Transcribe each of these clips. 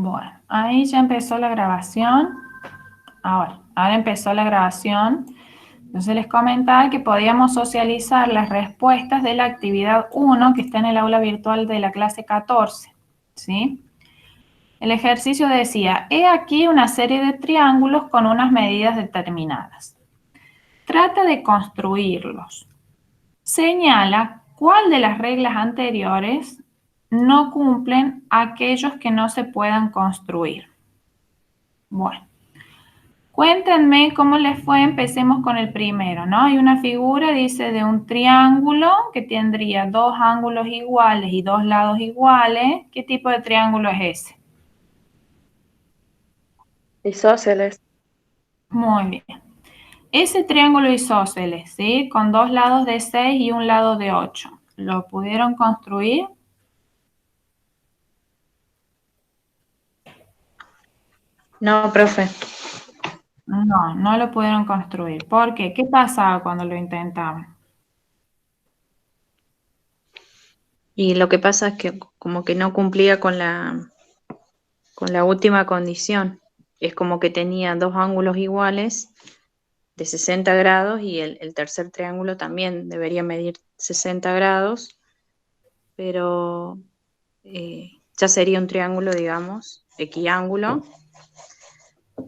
Bueno, ahí ya empezó la grabación. Ahora empezó la grabación. Entonces les comentaba que podíamos socializar las respuestas de la actividad 1 que está en el aula virtual de la clase 14. ¿Sí? El ejercicio decía, he aquí una serie de triángulos con unas medidas determinadas. Trata de construirlos. Señala cuál de las reglas anteriores no cumplen aquellos que no se puedan construir. Bueno, cuéntenme cómo les fue. Empecemos con el primero, ¿no? Hay una figura, dice, de un triángulo que tendría dos ángulos iguales y dos lados iguales. ¿Qué tipo de triángulo es ese? Isósceles. Muy bien. Ese triángulo isósceles, ¿sí? Con dos lados de 6 y un lado de 8. ¿Lo pudieron construir? No, profe. No, no lo pudieron construir. ¿Por qué? ¿Qué pasaba cuando lo intentaban? Y lo que pasa es que como que no cumplía con la última condición. Es como que tenía dos ángulos iguales de 60 grados y el tercer triángulo también debería medir 60 grados, pero ya sería un triángulo, digamos, equiángulo,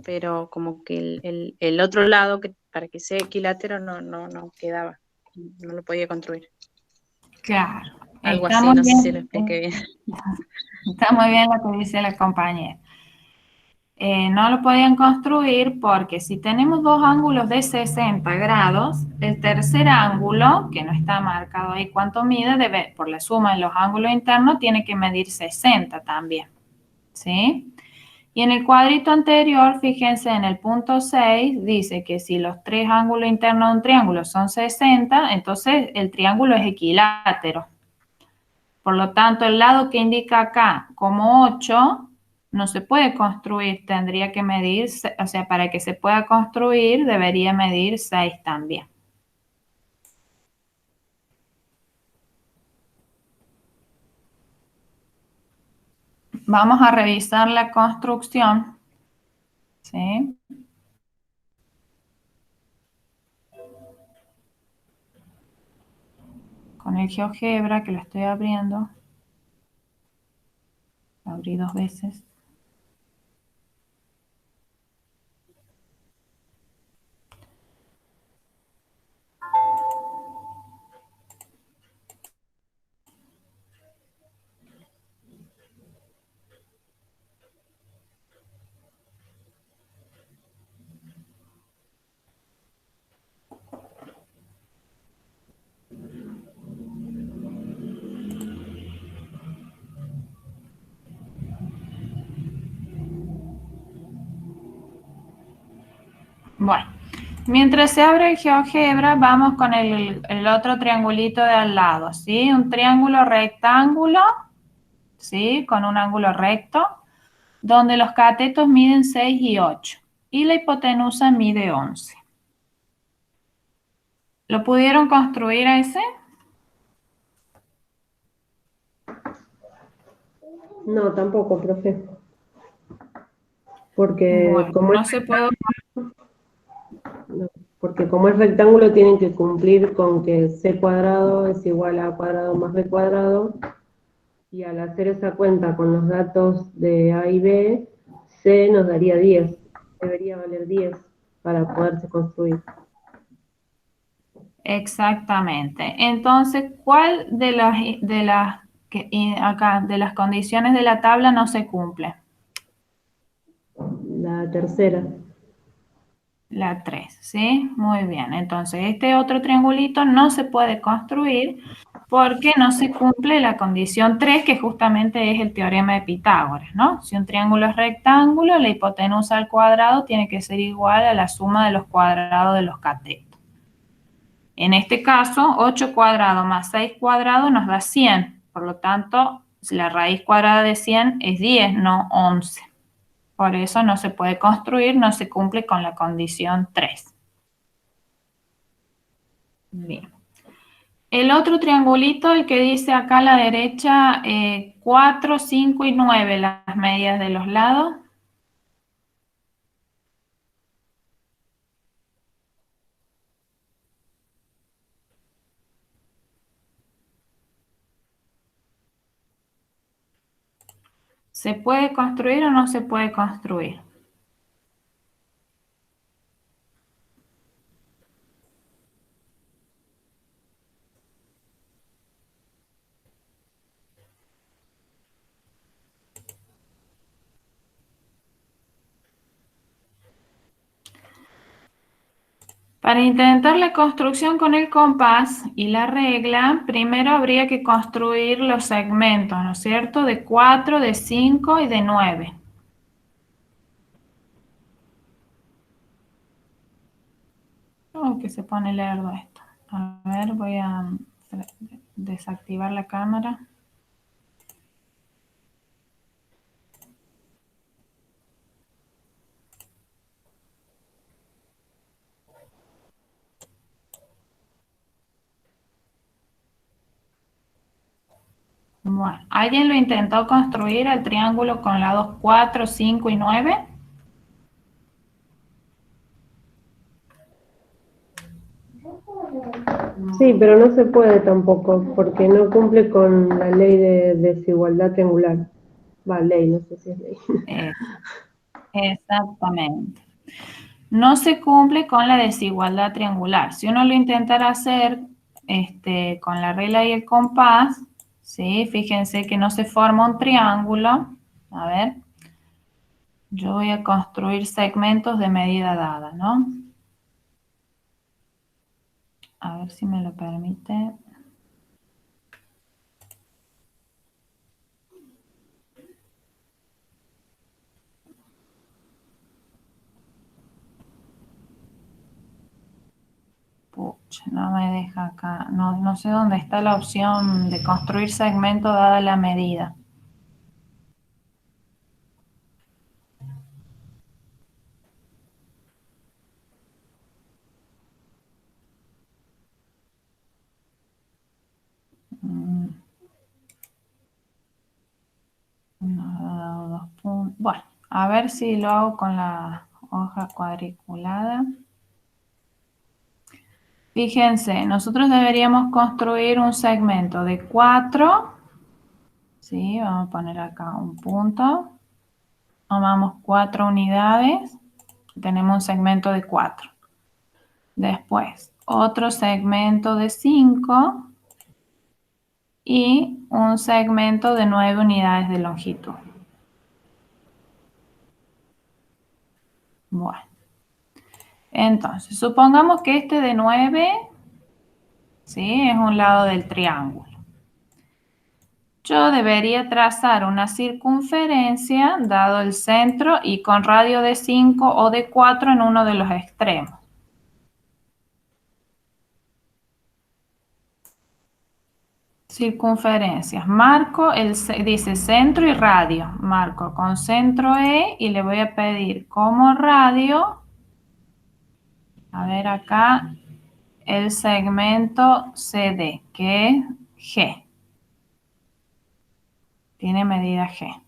pero como que el otro lado, que para que sea equilátero, no quedaba, no lo podía construir. Claro, Algo está así, muy no sé si lo bien, expliqué bien. está muy bien lo que dice la compañera. No lo podían construir porque si tenemos dos ángulos de 60 grados, el tercer ángulo, que no está marcado ahí cuánto mide, debe, por la suma de los ángulos internos, tiene que medir 60 también, ¿sí? Y en el cuadrito anterior, fíjense en el punto 6, dice que si los tres ángulos internos de un triángulo son 60, entonces el triángulo es equilátero. Por lo tanto, el lado que indica acá como 8 no se puede construir, tendría que medir, o sea, para que se pueda construir debería medir 6 también. Vamos a revisar la construcción, ¿sí? Con el GeoGebra que lo estoy abriendo. Lo abrí dos veces. Bueno, mientras se abre el GeoGebra, vamos con el otro triangulito de al lado, ¿sí? Un triángulo rectángulo, ¿sí? Con un ángulo recto, donde los catetos miden 6 y 8 y la hipotenusa mide 11. ¿Lo pudieron construir a ese? No, tampoco, profe. Porque Bueno, como es no se puede. no, porque como es rectángulo tienen que cumplir con que c cuadrado es igual a cuadrado más b cuadrado, y al hacer esa cuenta con los datos de A y B, c nos daría 10, debería valer 10 para poderse construir. Exactamente. Entonces, ¿cuál de las condiciones de la tabla no se cumple? La tercera. La 3, ¿sí? Muy bien. Entonces, este otro triangulito no se puede construir porque no se cumple la condición 3, que justamente es el teorema de Pitágoras, ¿no? Si un triángulo es rectángulo, la hipotenusa al cuadrado tiene que ser igual a la suma de los cuadrados de los catetos. En este caso, 8 cuadrados más 6 cuadrados nos da 100. Por lo tanto, la raíz cuadrada de 100 es 10, no 11. Por eso no se puede construir, no se cumple con la condición 3. Bien. El otro triangulito, el que dice acá a la derecha, 4, 5 y 9, las medidas de los lados. ¿Se puede construir o no se puede construir? Para intentar la construcción con el compás y la regla, primero habría que construir los segmentos, ¿no es cierto? De 4, de 5 y de 9. Oh, que se pone lerdo esto. A ver, voy a desactivar la cámara. Bueno, ¿alguien lo intentó construir el triángulo con lados 4, 5 y 9? Sí, pero no se puede tampoco, porque no cumple con la ley de desigualdad triangular. Va, ley, no sé si es ley. Exactamente. No se cumple con la desigualdad triangular. Si uno lo intentara hacer con la regla y el compás, ¿sí? Fíjense que no se forma un triángulo. A ver, yo voy a construir segmentos de medida dada, ¿no? A ver si me lo permite. Pucha, no me deja acá. No sé dónde está la opción de construir segmento dada la medida. Nos ha dado 2 puntos. Bueno, a ver si lo hago con la hoja cuadriculada. Fíjense, nosotros deberíamos construir un segmento de 4. ¿Sí? Vamos a poner acá un punto. Tomamos 4 unidades. Tenemos un segmento de 4. Después, otro segmento de 5 y un segmento de 9 unidades de longitud. Bueno, entonces, supongamos que este de 9, ¿sí? Es un lado del triángulo. Yo debería trazar una circunferencia dado el centro y con radio de 5 o de 4 en uno de los extremos. Circunferencias. Marco, dice centro y radio. Marco con centro E y le voy a pedir como radio, a ver acá, el segmento CD, que es G. Tiene medida G.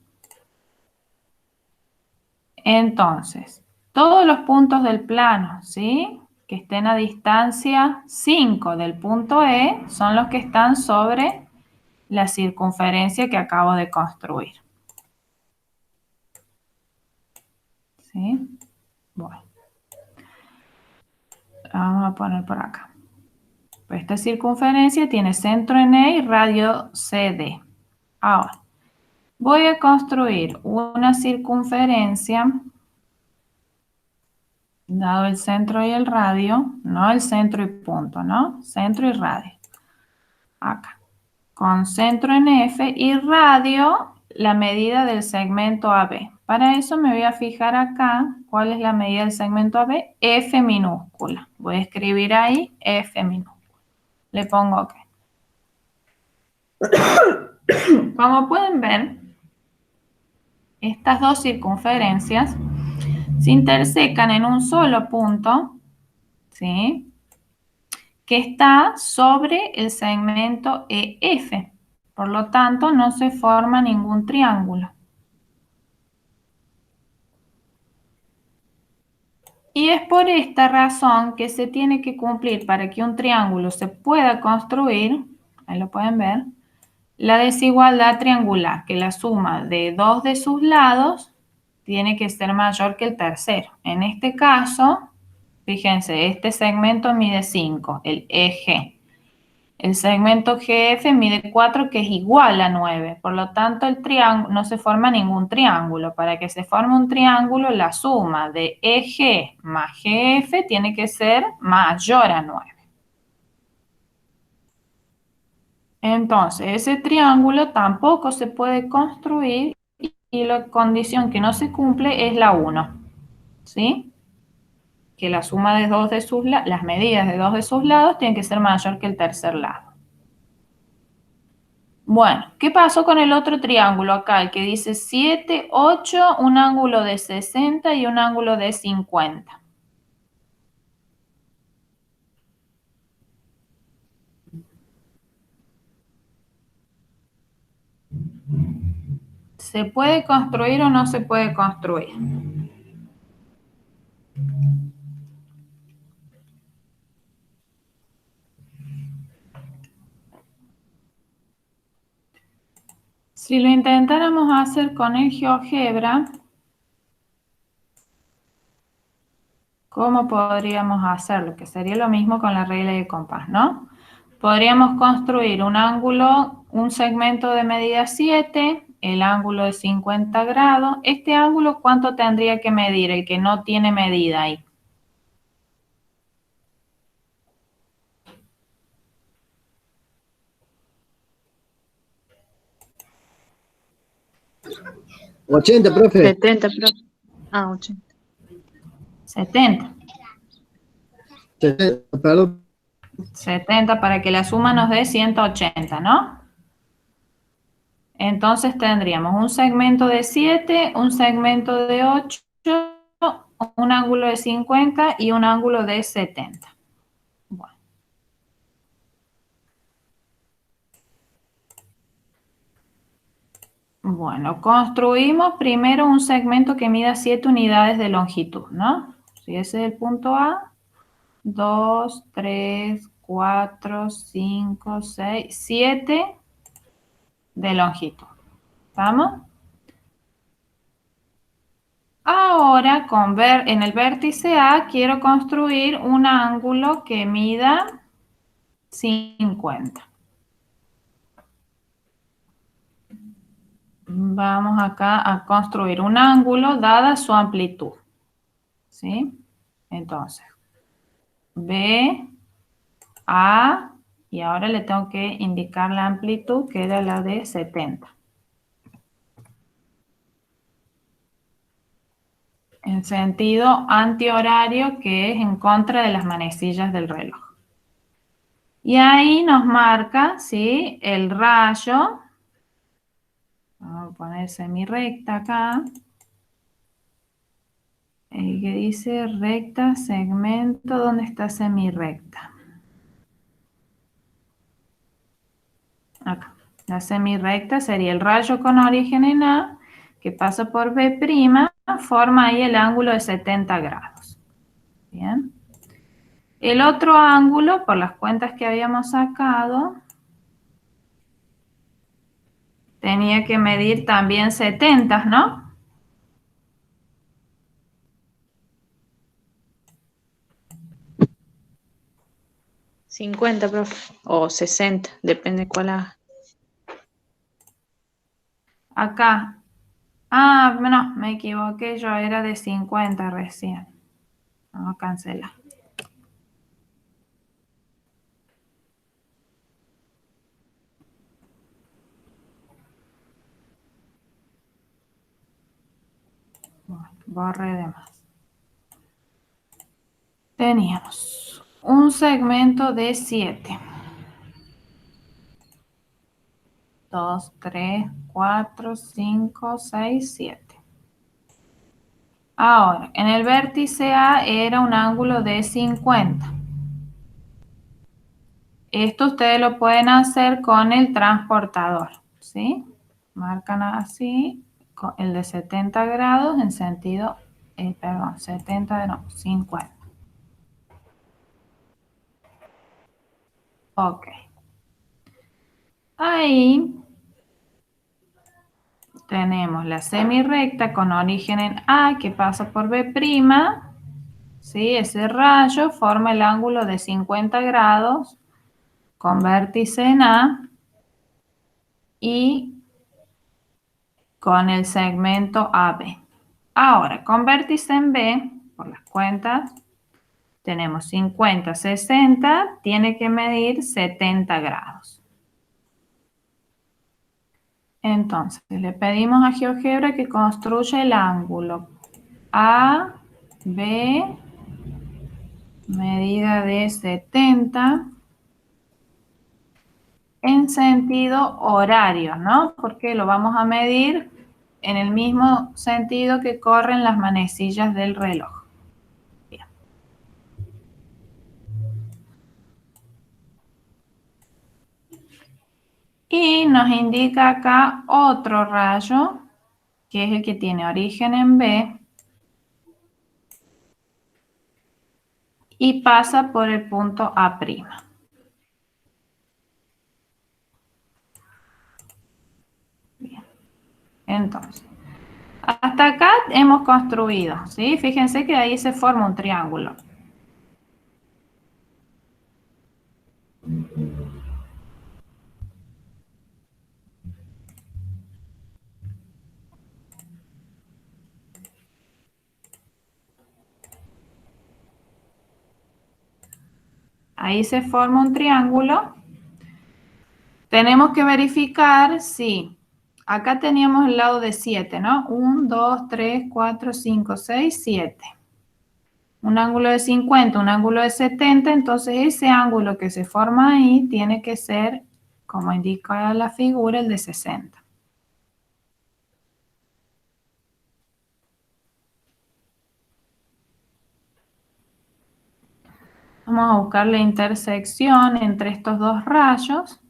Entonces, todos los puntos del plano, ¿sí? Que estén a distancia 5 del punto E son los que están sobre la circunferencia que acabo de construir. ¿Sí? Bueno. Vamos a poner por acá. Esta circunferencia tiene centro en E y radio CD. Ahora, voy a construir una circunferencia, dado el centro y el radio, no el centro y punto, ¿no? Centro y radio. Acá. Con centro en F y radio la medida del segmento AB. Para eso me voy a fijar acá cuál es la medida del segmento AB, F minúscula. Voy a escribir ahí F minúscula. Le pongo OK. Como pueden ver, estas dos circunferencias se intersecan en un solo punto, ¿sí? que está sobre el segmento EF. Por lo tanto, no se forma ningún triángulo. Y es por esta razón que se tiene que cumplir para que un triángulo se pueda construir, ahí lo pueden ver, la desigualdad triangular, que la suma de dos de sus lados tiene que ser mayor que el tercero. En este caso, fíjense, este segmento mide 5, el EG. El segmento GF mide 4, que es igual a 9. Por lo tanto, el triángulo no se forma ningún triángulo. Para que se forme un triángulo, la suma de EG más GF tiene que ser mayor a 9. Entonces, ese triángulo tampoco se puede construir y la condición que no se cumple es la 1. ¿Sí? Que la suma de las medidas de dos de sus lados tienen que ser mayor que el tercer lado. Bueno, ¿qué pasó con el otro triángulo acá? El que dice 7, 8, un ángulo de 60 y un ángulo de 50. ¿Se puede construir o no se puede construir? Si lo intentáramos hacer con el GeoGebra, ¿cómo podríamos hacerlo? Que sería lo mismo con la regla de compás, ¿no? Podríamos construir un ángulo, un segmento de medida 7, el ángulo de 50 grados. ¿Este ángulo cuánto tendría que medir? El que no tiene medida ahí. ¿80, profe? 70, profe. Ah, 80. 70. 70, perdón. 70 para que la suma nos dé 180, ¿no? Entonces tendríamos un segmento de 7, un segmento de 8, un ángulo de 50 y un ángulo de 70. Bueno, construimos primero un segmento que mida 7 unidades de longitud, ¿no? Si ese es el punto A, 2, 3, 4, 5, 6, 7 de longitud. ¿Estamos? Ahora, en el vértice A, quiero construir un ángulo que mida 50. Vamos acá a construir un ángulo dada su amplitud. ¿Sí? Entonces, B, A, y ahora le tengo que indicar la amplitud, que era la de 70. En sentido antihorario, que es en contra de las manecillas del reloj. Y ahí nos marca, ¿sí?, el rayo. Vamos a poner semirrecta acá. El que dice recta, segmento, ¿dónde está semirrecta? Acá. La semirrecta sería el rayo con origen en A, que pasa por B', forma ahí el ángulo de 70 grados. Bien. El otro ángulo, por las cuentas que habíamos sacado, tenía que medir también 70, ¿no? $50, profe. O 60, depende cuál haga. Acá. Ah, no, me equivoqué, yo era de 50 recién. Vamos a cancelar. Bueno, borre de más. Teníamos un segmento de 7. 2, 3, 4, 5, 6, 7. Ahora, en el vértice A era un ángulo de 50. Esto ustedes lo pueden hacer con el transportador, ¿sí? Marcan así, el de 70 grados en sentido, perdón, 70, no, 50. Ok. Ahí tenemos la semirrecta con origen en A que pasa por B', ¿sí? Ese rayo forma el ángulo de 50 grados con vértice en A y con el segmento AB. Ahora, con vértice en B, por las cuentas, tenemos 50, 60, tiene que medir 70 grados. Entonces, le pedimos a GeoGebra que construya el ángulo A, B, medida de 70, en sentido horario, ¿no? Porque lo vamos a medir en el mismo sentido que corren las manecillas del reloj. Bien. Y nos indica acá otro rayo, que es el que tiene origen en B, y pasa por el punto A'. Bien. Entonces, hasta acá hemos construido, ¿sí? Fíjense que ahí se forma un triángulo. Ahí se forma un triángulo. Tenemos que verificar si acá teníamos el lado de 7, ¿no? 1, 2, 3, 4, 5, 6, 7. Un ángulo de 50, un ángulo de 70, entonces ese ángulo que se forma ahí tiene que ser, como indica la figura, el de 60. Vamos a buscar la intersección entre estos dos rayos,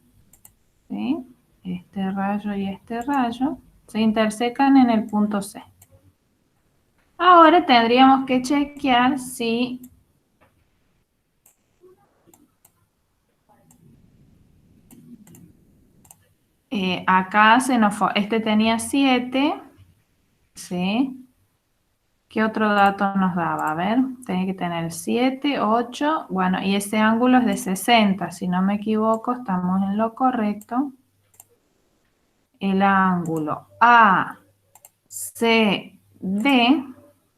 ¿sí? Este rayo y este rayo se intersecan en el punto C. Ahora tendríamos que chequear si acá este tenía 7, ¿sí? ¿Qué otro dato nos daba? A ver, tiene que tener 7, 8, bueno, y ese ángulo es de 60, si no me equivoco, estamos en lo correcto. El ángulo ACD,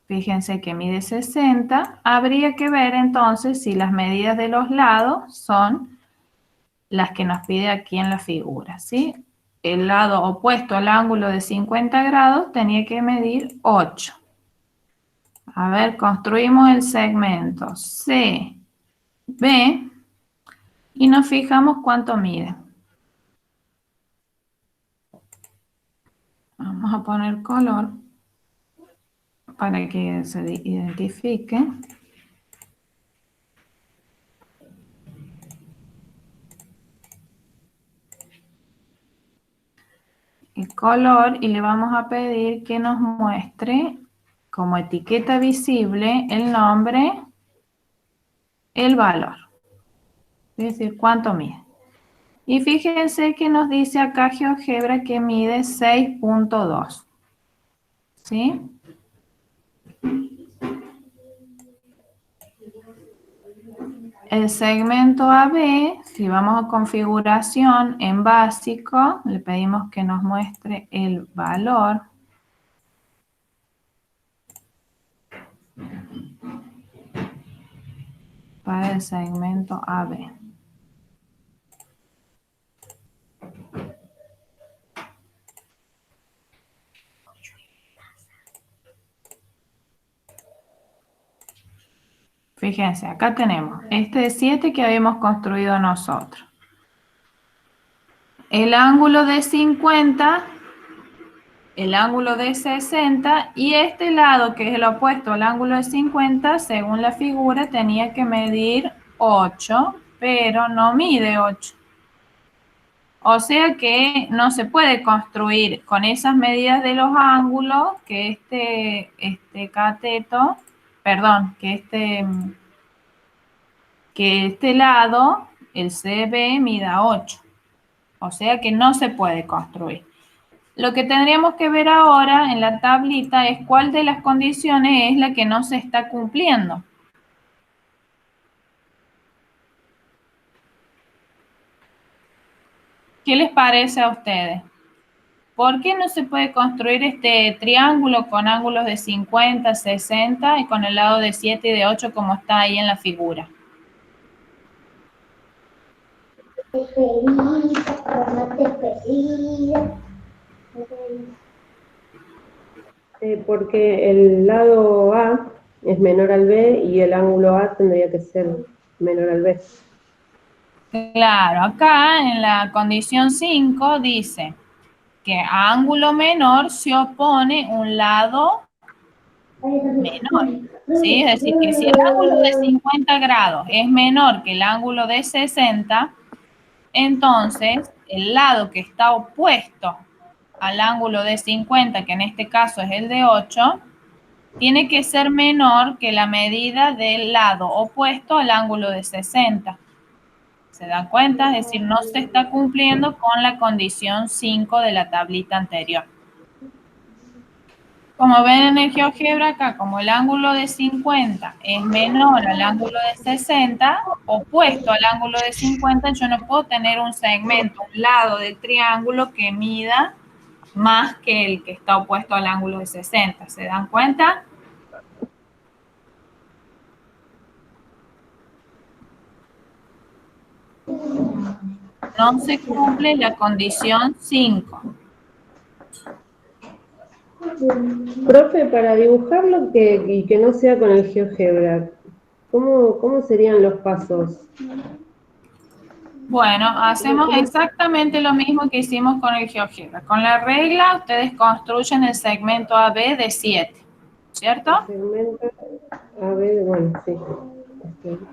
fíjense que mide 60, habría que ver entonces si las medidas de los lados son las que nos pide aquí en la figura, ¿sí? El lado opuesto al ángulo de 50 grados tenía que medir 8. A ver, construimos el segmento CB y nos fijamos cuánto mide. Vamos a poner color para que se identifique. El color y le vamos a pedir que nos muestre como etiqueta visible el nombre, el valor, es decir, cuánto mide. Y fíjense que nos dice acá GeoGebra que mide 6.2, ¿sí? El segmento AB, si vamos a configuración en básico, le pedimos que nos muestre el valor. Para el segmento AB. Fíjense, acá tenemos este de 7 que habíamos construido nosotros. El ángulo de 50, el ángulo de 60 y este lado que es el opuesto al ángulo de 50, según la figura, tenía que medir 8 pero no mide 8. O sea que no se puede construir con esas medidas de los ángulos que este cateto, perdón, que este lado, el CB, mida 8. O sea que no se puede construir. Lo que tendríamos que ver ahora en la tablita es cuál de las condiciones es la que no se está cumpliendo. ¿Qué les parece a ustedes? ¿Por qué no se puede construir este triángulo con ángulos de 50, 60 y con el lado de 7 y de 8 como está ahí en la figura? Porque el lado A es menor al B y el ángulo A tendría que ser menor al B. Claro, acá en la condición 5 dice que a ángulo menor se opone un lado menor, ¿sí? Es decir, que si el ángulo de 50 grados es menor que el ángulo de 60, entonces el lado que está opuesto al ángulo de 50, que en este caso es el de 8, tiene que ser menor que la medida del lado opuesto al ángulo de 60. ¿Se dan cuenta? Es decir, no se está cumpliendo con la condición 5 de la tablita anterior. Como ven en el GeoGebra acá, como el ángulo de 50 es menor al ángulo de 60, opuesto al ángulo de 50, yo no puedo tener un segmento, un lado del triángulo que mida más que el que está opuesto al ángulo de 60. ¿Se dan cuenta? No se cumple la condición 5. Profe, para dibujarlo y que no sea con el GeoGebra, ¿cómo serían los pasos? Bueno, hacemos exactamente lo mismo que hicimos con el GeoGebra. Con la regla, ustedes construyen el segmento AB de 7, ¿cierto? Segmento AB, bueno, sí.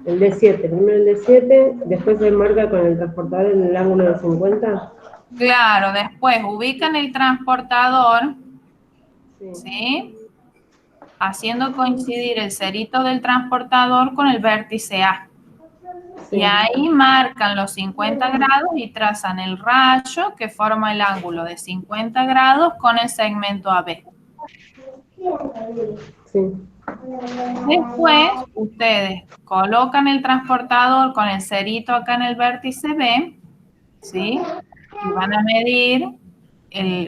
El de 7, primero el de 7, después se marca con el transportador en el ángulo de 50. Claro, después ubican el transportador, Sí. ¿sí? Haciendo coincidir el cerito del transportador con el vértice A. Sí. Y ahí marcan los 50 grados y trazan el rayo que forma el ángulo de 50 grados con el segmento AB. Sí. Después, ustedes colocan el transportador con el cerito acá en el vértice B, ¿sí? Y van a medir,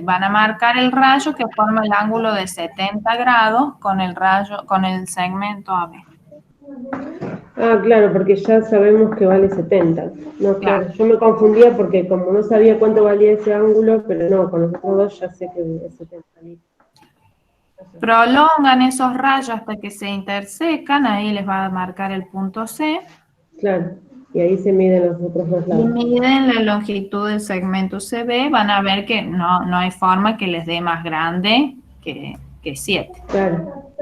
van a marcar el rayo que forma el ángulo de 70 grados con el rayo, con el segmento AB. Ah, claro, porque ya sabemos que vale 70. No, claro, yo me confundía porque como no sabía cuánto valía ese ángulo, pero no, con los otros dos ya sé que es 70. Prolongan esos rayos hasta que se intersecan, ahí les va a marcar el punto C. Claro, y ahí se miden los otros dos Y lados. miden la longitud del segmento CB, van a ver que no hay forma que les dé más grande que 7. Claro,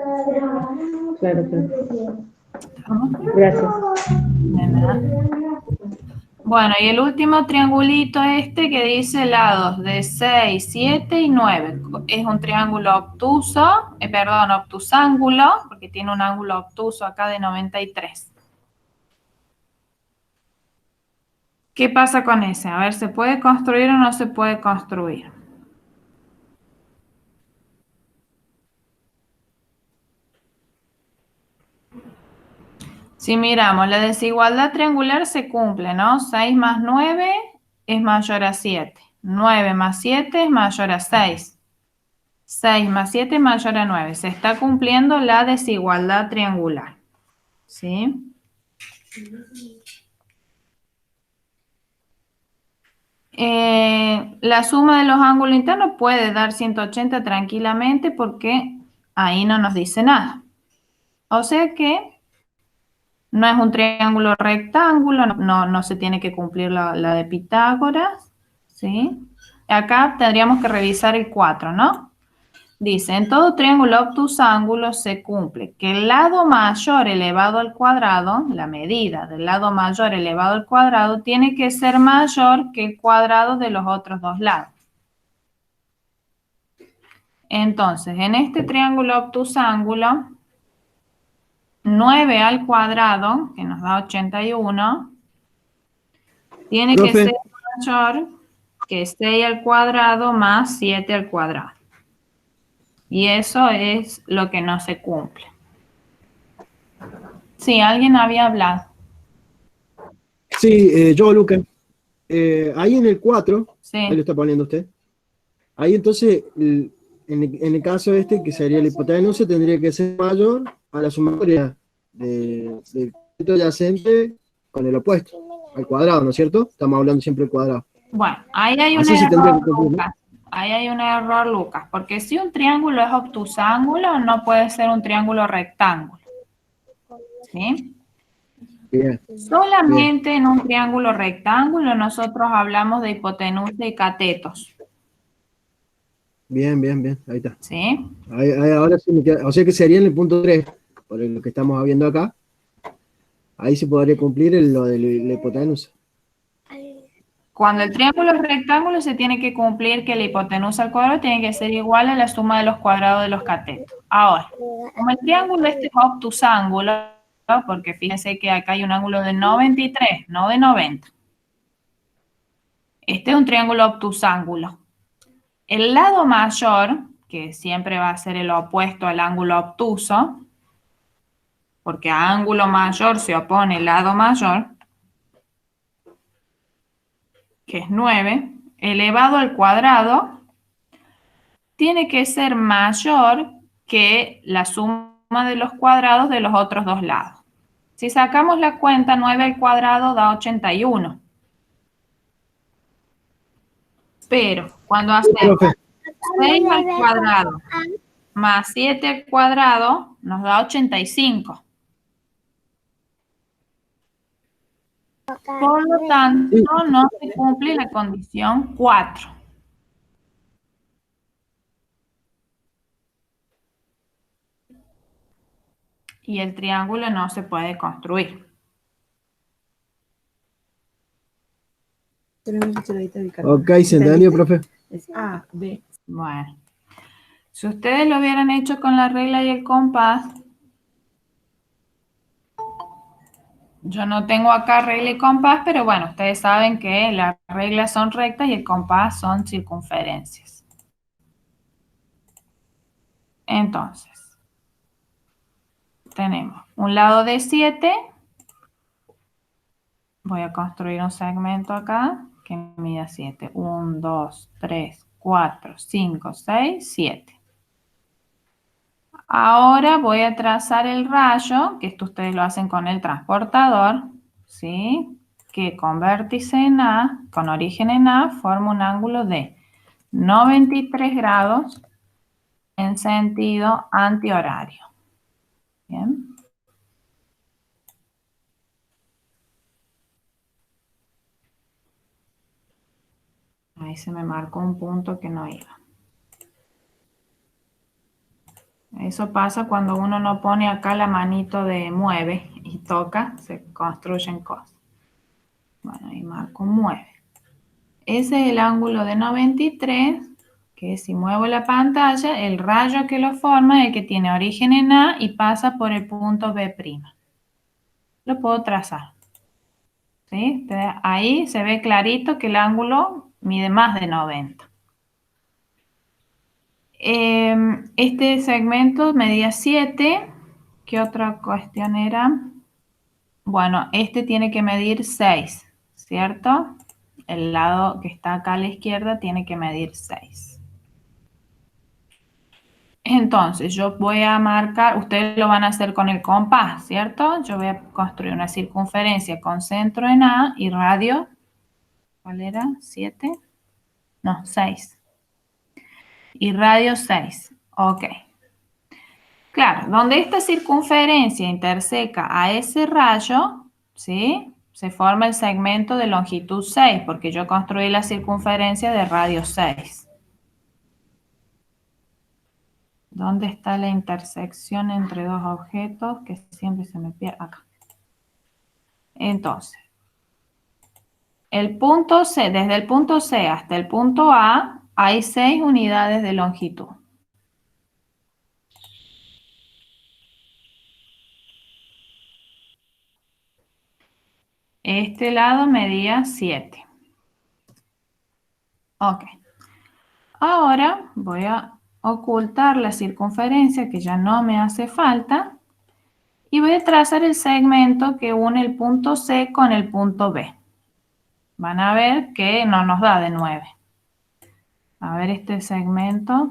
claro, claro. Gracias. De nada. Bueno, y el último triangulito que dice lados de 6, 7 y 9. Es un triángulo obtuso, obtusángulo, porque tiene un ángulo obtuso acá de 93. ¿Qué pasa con ese? A ver, ¿se puede construir o no se puede construir? Si miramos, la desigualdad triangular se cumple, ¿no? 6 más 9 es mayor a 7. 9 más 7 es mayor a 6. 6 más 7 es mayor a 9. Se está cumpliendo la desigualdad triangular. ¿Sí? La suma de los ángulos internos puede dar 180 tranquilamente porque ahí no nos dice nada. O sea que no es un triángulo rectángulo, no se tiene que cumplir la de Pitágoras, ¿sí? Acá tendríamos que revisar el 4, ¿no? Dice, en todo triángulo obtusángulo se cumple que el lado mayor elevado al cuadrado, la medida del lado mayor elevado al cuadrado, tiene que ser mayor que el cuadrado de los otros dos lados. Entonces, en este triángulo obtusángulo, 9 al cuadrado, que nos da 81, tiene que Profe. ser mayor que 6 al cuadrado más 7 al cuadrado. Y eso es lo que no se cumple. Sí, alguien había hablado. Sí, yo, Luca. Ahí en el 4, Sí. ahí lo está poniendo usted. Ahí entonces, en el caso este, que sería la hipotenusa, tendría que ser mayor a la sumatoria del cateto adyacente con el opuesto, al cuadrado, ¿no es cierto? Estamos hablando siempre del cuadrado. Bueno, ahí hay un Así se tendría error, que cumplir, ¿no? Lucas. Ahí hay un error, Lucas, porque si un triángulo es obtusángulo, no puede ser un triángulo rectángulo. ¿Sí? Bien, Solamente en un triángulo rectángulo nosotros hablamos de hipotenusa y catetos. bien, ahí está. ¿Sí? Ahora sí me queda, o sea que sería en el punto 3, por lo que estamos viendo acá. Ahí se podría cumplir lo de la hipotenusa. Cuando el triángulo es rectángulo se tiene que cumplir que la hipotenusa al cuadrado tiene que ser igual a la suma de los cuadrados de los catetos. Ahora, como el triángulo este es obtusángulo, porque fíjense que acá hay un ángulo de 93, no de 90. Este es un triángulo obtusángulo. El lado mayor, que siempre va a ser el opuesto al ángulo obtuso, porque a ángulo mayor se opone el lado mayor, que es 9, elevado al cuadrado, tiene que ser mayor que la suma de los cuadrados de los otros dos lados. Si sacamos la cuenta, 9 al cuadrado da 81. Pero cuando hacemos Profe, 6 al cuadrado más 7 al cuadrado, nos da 85. Por lo tanto, no se cumple la condición 4. Y el triángulo no se puede construir. ok, ¿se entendió, profe? Es A, B. Bueno, si ustedes lo hubieran hecho con la regla y el compás, yo no tengo acá regla y compás, pero bueno, ustedes saben que las reglas son rectas y el compás son circunferencias. Entonces, tenemos un lado de 7. Voy a construir un segmento acá que mida 7. 1, 2, 3, 4, 5, 6, 7. Ahora voy a trazar el rayo, que esto ustedes lo hacen con el transportador, ¿sí? Que con vértice en A, con origen en A, forma un ángulo de 93 grados en sentido antihorario. ¿Bien? Ahí se me marcó un punto que no iba. Eso pasa cuando uno no pone acá la manito de mueve y toca, se construyen cosas. Bueno, ahí marco mueve. Ese es el ángulo de 93, que si muevo la pantalla, el rayo que lo forma es el que tiene origen en A y pasa por el punto B'. Lo puedo trazar. ¿Sí? Ahí se ve clarito que el ángulo mide más de 90. Este segmento medía 7. ¿Qué otra cuestión era? Bueno, este tiene que medir 6, ¿cierto? El lado que está acá a la izquierda tiene que medir 6. Entonces, yo voy a marcar, ustedes lo van a hacer con el compás, ¿cierto? Yo voy a construir una circunferencia con centro en A y radio, ¿cuál era? ¿7? No, 6. Y radio 6, ok. Claro, donde esta circunferencia interseca a ese rayo, ¿sí? Se forma el segmento de longitud 6, porque yo construí la circunferencia de radio 6. ¿Dónde está la intersección entre dos objetos? Que siempre se me pierde acá. Entonces, el punto C, desde el punto C hasta el punto A, hay 6 unidades de longitud. Este lado medía 7. Ok. Ahora voy a ocultar la circunferencia que ya no me hace falta y voy a trazar el segmento que une el punto C con el punto B. Van a ver que no nos da de 9. A ver este segmento.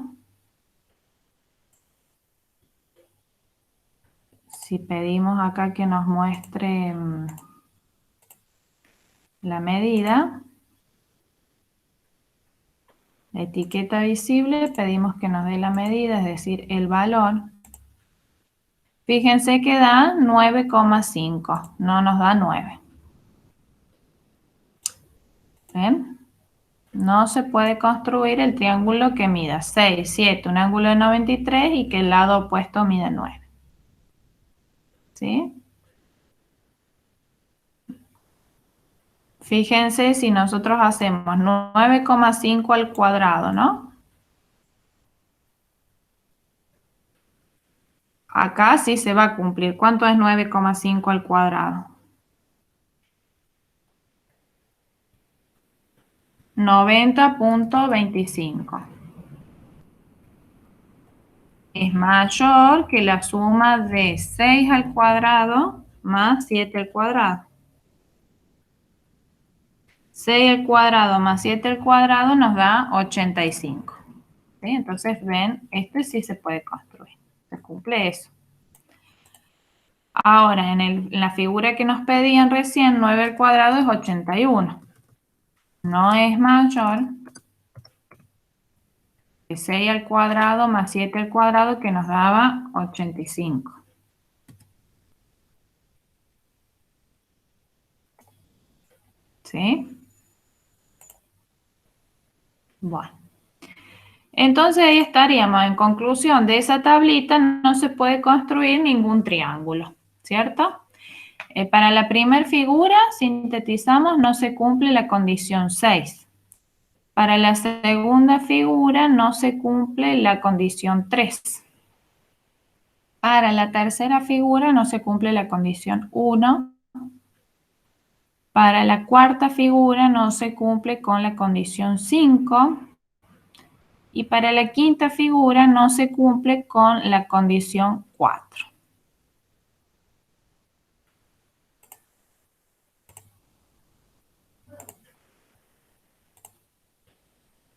Si pedimos acá que nos muestre la medida, la etiqueta visible, pedimos que nos dé la medida, es decir, el valor. Fíjense que da 9,5, no nos da 9. ¿Ven? No se puede construir el triángulo que mida 6, 7, un ángulo de 93 y que el lado opuesto mide 9. ¿Sí? Fíjense si nosotros hacemos 9,5 al cuadrado, ¿no? Acá sí se va a cumplir. ¿Cuánto es 9,5 al cuadrado? 90,25. Es mayor que la suma de 6 al cuadrado más 7 al cuadrado. 6 al cuadrado más 7 al cuadrado nos da 85. ¿Sí? Entonces, ven, este sí se puede construir. Se cumple eso. Ahora, en la figura que nos pedían recién, 9 al cuadrado es 81. No es mayor que 6 al cuadrado más 7 al cuadrado que nos daba 85. ¿Sí? Bueno. Entonces ahí estaríamos. En conclusión de esa tablita, no se puede construir ningún triángulo, ¿cierto? Para la primera figura, sintetizamos, no se cumple la condición 6. Para la segunda figura, no se cumple la condición 3. Para la tercera figura, no se cumple la condición 1. Para la cuarta figura, no se cumple con la condición 5. Y para la quinta figura, no se cumple con la condición 4.